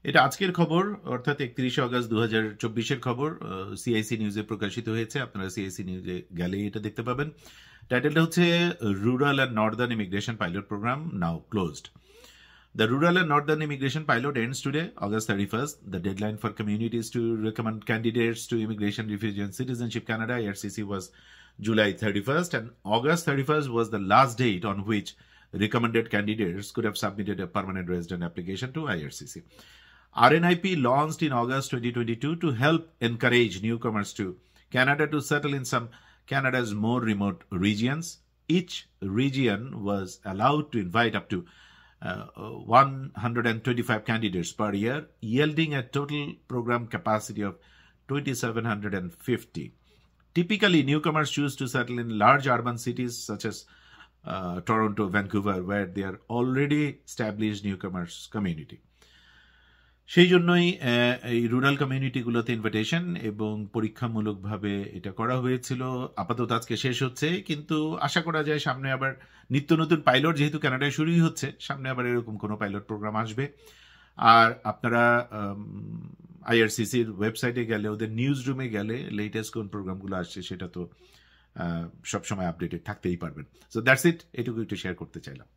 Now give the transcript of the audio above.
এটা আজকের খবর, অর্থাৎ 31 আগস্ট 2024-এর খবর। সিআইসি নিউজে প্রকাশিত হয়েছে, আপনারা সিআইসি নিউজে গেলে এটা দেখতে পাবেন। টাইটেলটা হচ্ছে rural and northern immigration pilot program now closed. The rural and northern immigration pilot ends today, August 31st. The deadline for communities to recommend candidates to Immigration, Refugee and Citizenship Canada, IRCC, was July 31st, and August 31st was the last date on which recommended candidates could have submitted a permanent resident application to IRCC. RNIP launched in August 2022 to help encourage newcomers to Canada to settle in some Canada's more remote regions. Each region was allowed to invite up to 125 candidates per year, yielding a total program capacity of 2,750. Typically, newcomers choose to settle in large urban cities such as Toronto, Vancouver, where they are already established newcomers community. সেই জন্যই এই rural কমিউনিটিগুলোতে invitation এবং পরীক্ষামূলকভাবে এটা করা হয়েছিল। আপাতত আজকে শেষ হচ্ছে, কিন্তু আশা করা যায় সামনে আবার নিত্য নতুন পাইলট, যেহেতু কানাডায় শুরুই হচ্ছে, সামনে আবার এরকম কোনো পাইলট প্রোগ্রাম আসবে। আর আপনারা আইআরসিসির ওয়েবসাইটে গেলে, ওদের নিউজ রুমে গেলে লেটেস্ট কোন প্রোগ্রামগুলো আসছে সেটা তো সবসময় আপডেটেড থাকতেই পারবেন। সো দ্যাটস ইট, এটুকু একটু শেয়ার করতে চাইলাম।